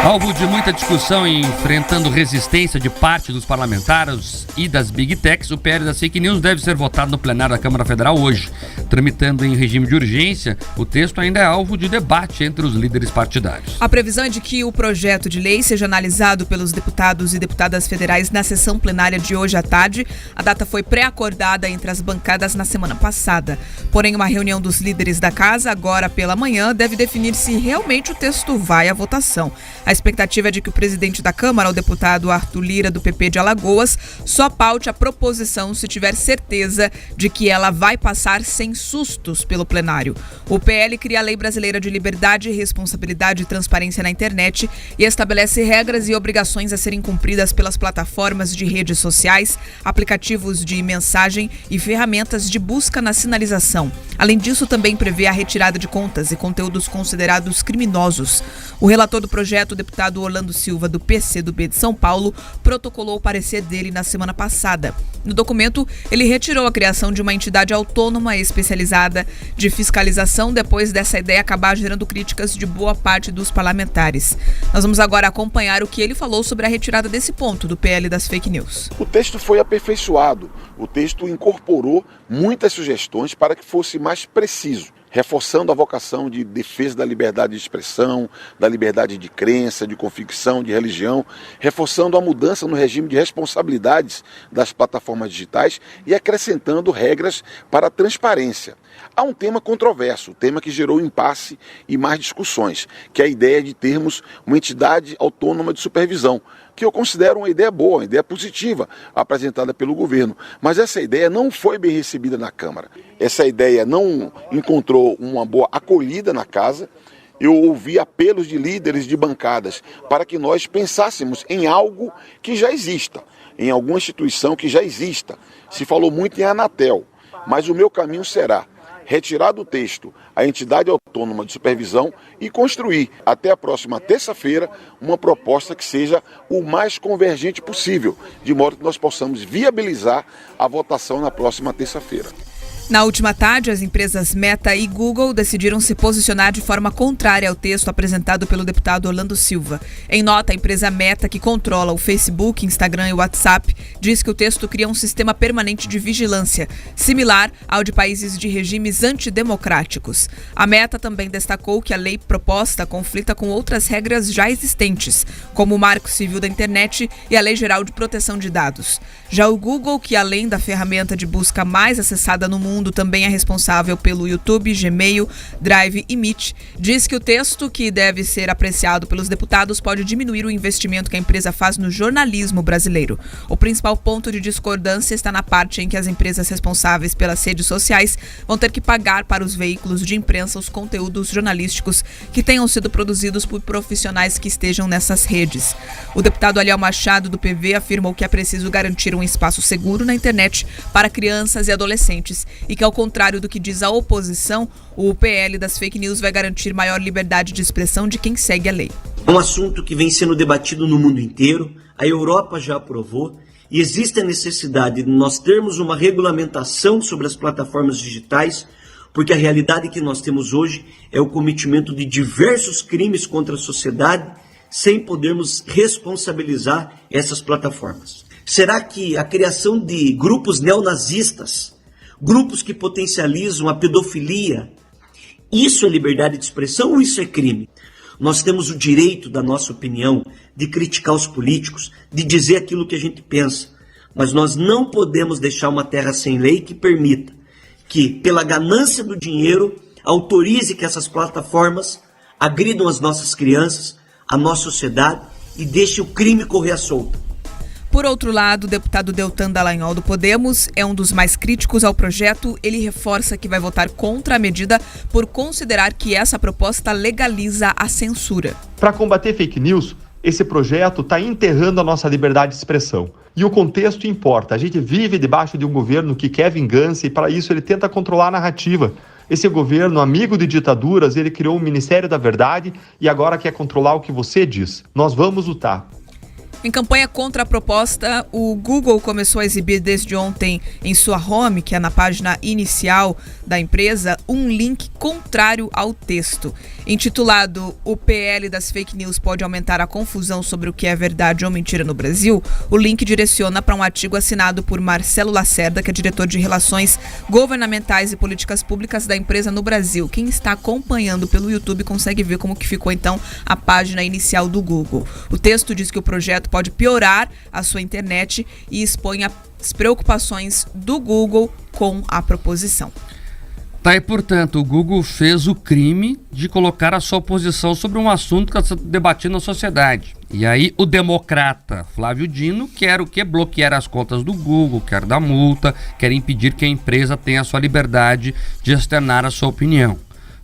Alvo de muita discussão e enfrentando resistência de parte dos parlamentares e das Big Techs, o PL das Fake News deve ser votado no plenário da Câmara Federal hoje. Tramitando em regime de urgência, o texto ainda é alvo de debate entre os líderes partidários. A previsão é de que o projeto de lei seja analisado pelos deputados e deputadas federais na sessão plenária de hoje à tarde. A data foi pré-acordada entre as bancadas na semana passada. Porém, uma reunião dos líderes da casa, agora pela manhã, deve definir se realmente o texto vai à votação. A expectativa é de que o presidente da Câmara, o deputado Arthur Lira, do PP de Alagoas, só paute a proposição se tiver certeza de que ela vai passar sem sustos pelo plenário. O PL cria a Lei Brasileira de Liberdade, Responsabilidade e Transparência na Internet e estabelece regras e obrigações a serem cumpridas pelas plataformas de redes sociais, aplicativos de mensagem e ferramentas de busca na sinalização. Além disso, também prevê a retirada de contas e conteúdos considerados criminosos. O relator do projeto, o deputado Orlando Silva, do PCdoB de São Paulo, protocolou o parecer dele na semana passada. No documento, ele retirou a criação de uma entidade autônoma especializada de fiscalização depois dessa ideia acabar gerando críticas de boa parte dos parlamentares. Nós vamos agora acompanhar o que ele falou sobre a retirada desse ponto do PL das Fake News. O texto foi aperfeiçoado, o texto incorporou muitas sugestões para que fosse mais preciso, reforçando a vocação de defesa da liberdade de expressão, da liberdade de crença, de convicção, de religião, reforçando a mudança no regime de responsabilidades das plataformas digitais e acrescentando regras para a transparência. Há um tema controverso, tema que gerou impasse e mais discussões, que é a ideia de termos uma entidade autônoma de supervisão, que eu considero uma ideia boa, uma ideia positiva apresentada pelo governo. Mas essa ideia não foi bem recebida na Câmara. Essa ideia não encontrou uma boa acolhida na casa. Eu ouvi apelos de líderes de bancadas para que nós pensássemos em algo que já exista, em alguma instituição que já exista. Se falou muito em Anatel, mas o meu caminho será retirar do texto a entidade autônoma de supervisão e construir, até a próxima terça-feira, uma proposta que seja o mais convergente possível, de modo que nós possamos viabilizar a votação na próxima terça-feira. Na última tarde, as empresas Meta e Google decidiram se posicionar de forma contrária ao texto apresentado pelo deputado Orlando Silva. Em nota, a empresa Meta, que controla o Facebook, Instagram e WhatsApp, diz que o texto cria um sistema permanente de vigilância, similar ao de países de regimes antidemocráticos. A Meta também destacou que a lei proposta conflita com outras regras já existentes, como o Marco Civil da Internet e a Lei Geral de Proteção de Dados. Já o Google, que além da ferramenta de busca mais acessada no mundo, também é responsável pelo YouTube, Gmail, Drive e Meet, diz que o texto, que deve ser apreciado pelos deputados, pode diminuir o investimento que a empresa faz no jornalismo brasileiro. O principal ponto de discordância está na parte em que as empresas responsáveis pelas redes sociais vão ter que pagar para os veículos de imprensa os conteúdos jornalísticos que tenham sido produzidos por profissionais que estejam nessas redes. O deputado Aliel Machado, do PV, afirmou que é preciso garantir um espaço seguro na internet para crianças e adolescentes e que, ao contrário do que diz a oposição, o PL das Fake News vai garantir maior liberdade de expressão de quem segue a lei. É um assunto que vem sendo debatido no mundo inteiro, a Europa já aprovou e existe a necessidade de nós termos uma regulamentação sobre as plataformas digitais, porque a realidade que nós temos hoje é o cometimento de diversos crimes contra a sociedade sem podermos responsabilizar essas plataformas. Será que a criação de grupos neonazistas, grupos que potencializam a pedofilia, isso é liberdade de expressão ou isso é crime? Nós temos o direito da nossa opinião, de criticar os políticos, de dizer aquilo que a gente pensa, mas nós não podemos deixar uma terra sem lei que permita que, pela ganância do dinheiro, autorize que essas plataformas agridam as nossas crianças, a nossa sociedade e deixe o crime correr à solta. Por outro lado, o deputado Deltan Dallagnol, do Podemos, é um dos mais críticos ao projeto. Ele reforça que vai votar contra a medida por considerar que essa proposta legaliza a censura. Para combater fake news, esse projeto está enterrando a nossa liberdade de expressão. E o contexto importa. A gente vive debaixo de um governo que quer vingança e, para isso, ele tenta controlar a narrativa. Esse governo, amigo de ditaduras, ele criou o Ministério da Verdade e agora quer controlar o que você diz. Nós vamos lutar. Em campanha contra a proposta, o Google começou a exibir desde ontem em sua home, que é na página inicial da empresa, um link contrário ao texto. Intitulado "O PL das fake news pode aumentar a confusão sobre o que é verdade ou mentira no Brasil", o link direciona para um artigo assinado por Marcelo Lacerda, que é diretor de Relações Governamentais e Políticas Públicas da empresa no Brasil. Quem está acompanhando pelo YouTube consegue ver como que ficou então a página inicial do Google. O texto diz que o projeto pode piorar a sua internet e expõe as preocupações do Google com a proposição. Tá, e portanto, o Google fez o crime de colocar a sua posição sobre um assunto que está sendo debatido na sociedade. E aí o democrata Flávio Dino quer o quê? Bloquear as contas do Google, quer dar multa, quer impedir que a empresa tenha a sua liberdade de externar a sua opinião.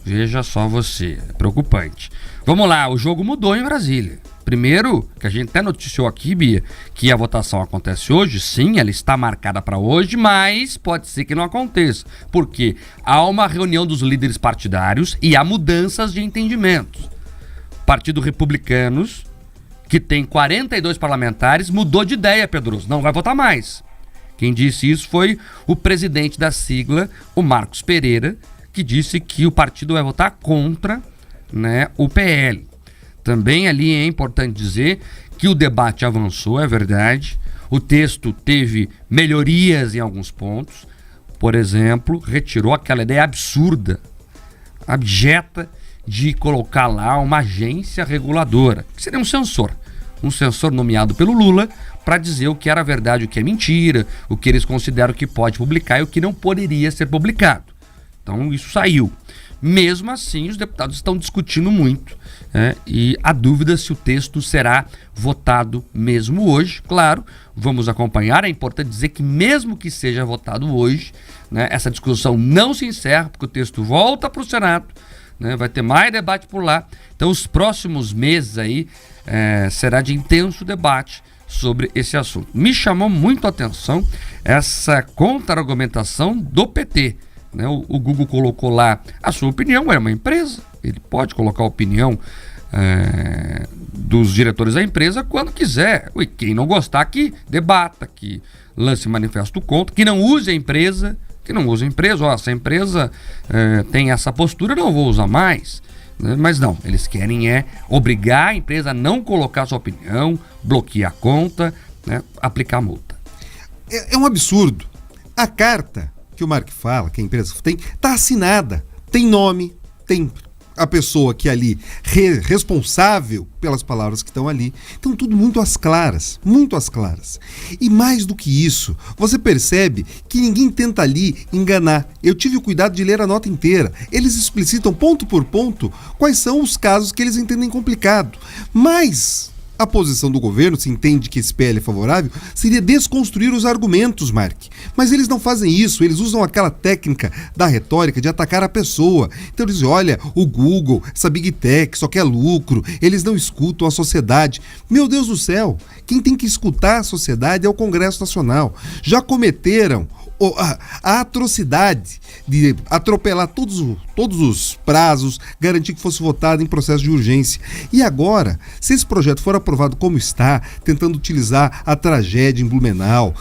Veja só você, é preocupante. Vamos lá, o jogo mudou em Brasília. Primeiro, que a gente até noticiou aqui, Bia, que a votação acontece hoje. Sim, ela está marcada para hoje, mas pode ser que não aconteça. Porque há uma reunião dos líderes partidários e há mudanças de entendimentos. O Partido Republicanos, que tem 42 parlamentares, mudou de ideia, Pedroso. Não vai votar mais. Quem disse isso foi o presidente da sigla, o Marcos Pereira, que disse que o partido vai votar contra, né, o PL. Também ali é importante dizer que o debate avançou, é verdade. O texto teve melhorias em alguns pontos. Por exemplo, retirou aquela ideia absurda, abjeta, de colocar lá uma agência reguladora, que seria um censor nomeado pelo Lula para dizer o que era verdade, o que é mentira, o que eles consideram que pode publicar e o que não poderia ser publicado. Então isso saiu. Mesmo assim, os deputados estão discutindo muito, e a dúvida se o texto será votado mesmo hoje. Claro, vamos acompanhar. É importante dizer que mesmo que seja votado hoje, né, essa discussão não se encerra, porque o texto volta para o Senado, né, vai ter mais debate por lá. Então os próximos meses aí será de intenso debate sobre esse assunto. Me chamou muito a atenção essa contra-argumentação do PT. Né, o Google colocou lá a sua opinião, é uma empresa, ele pode colocar a opinião dos diretores da empresa quando quiser. Quem não gostar, que debata, que lance manifesto contra, que não use a empresa, essa empresa tem essa postura, eu não vou usar mais. Né, mas não, eles querem obrigar a empresa a não colocar a sua opinião, bloquear a conta, né, aplicar multa. É um absurdo. A carta que o Mark fala, que a empresa tem, está assinada, tem nome, tem a pessoa que é ali responsável pelas palavras que estão ali. Então tudo muito às claras, muito às claras. E mais do que isso, você percebe que ninguém tenta ali enganar. Eu tive o cuidado de ler a nota inteira. Eles explicitam ponto por ponto quais são os casos que eles entendem complicado. Mas a posição do governo, se entende que esse PL é favorável, seria desconstruir os argumentos, Mark. Mas eles não fazem isso, eles usam aquela técnica da retórica de atacar a pessoa. Então eles dizem, olha, o Google, essa Big Tech só quer lucro, eles não escutam a sociedade. Meu Deus do céu, quem tem que escutar a sociedade é o Congresso Nacional. Já cometeram a atrocidade de atropelar todos os prazos, garantir que fosse votado em processo de urgência. E agora, se esse projeto for aprovado como está, tentando utilizar a tragédia em Blumenau,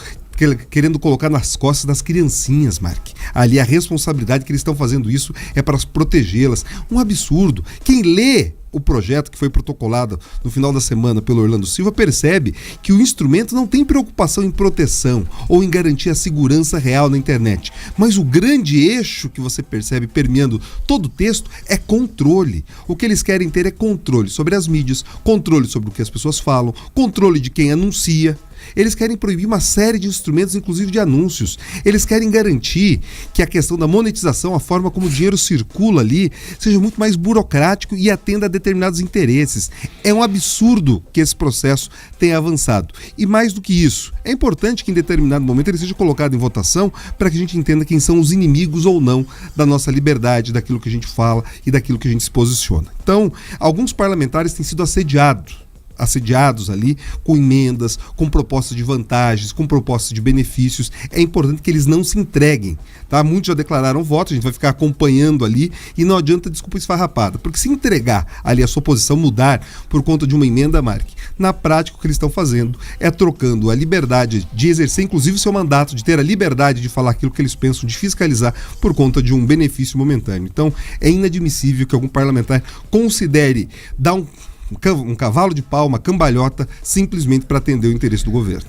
querendo colocar nas costas das criancinhas, Mark. Ali a responsabilidade que eles estão fazendo isso é para protegê-las. Um absurdo. Quem lê o projeto que foi protocolado no final da semana pelo Orlando Silva percebe que o instrumento não tem preocupação em proteção ou em garantir a segurança real na internet, mas o grande eixo que você percebe permeando todo o texto é controle. O que eles querem ter é controle sobre as mídias, controle sobre o que as pessoas falam, controle de quem anuncia. Eles querem proibir uma série de instrumentos, inclusive de anúncios. Eles querem garantir que a questão da monetização, a forma como o dinheiro circula ali, seja muito mais burocrático e atenda a determinados interesses. É um absurdo que esse processo tenha avançado. E mais do que isso, é importante que em determinado momento ele seja colocado em votação para que a gente entenda quem são os inimigos ou não da nossa liberdade, daquilo que a gente fala e daquilo que a gente se posiciona. Então, alguns parlamentares têm sido assediados assediados ali com emendas, com propostas de vantagens, com propostas de benefícios. É importante que eles não se entreguem, tá? Muitos já declararam voto, a gente vai ficar acompanhando ali e não adianta desculpa esfarrapada, porque se entregar ali a sua posição, mudar por conta de uma emenda, Mark, na prática o que eles estão fazendo é trocando a liberdade de exercer, inclusive o seu mandato, de ter a liberdade de falar aquilo que eles pensam, de fiscalizar por conta de um benefício momentâneo. Então, é inadmissível que algum parlamentar considere dar um cavalo de pau, uma cambalhota, simplesmente para atender o interesse do governo.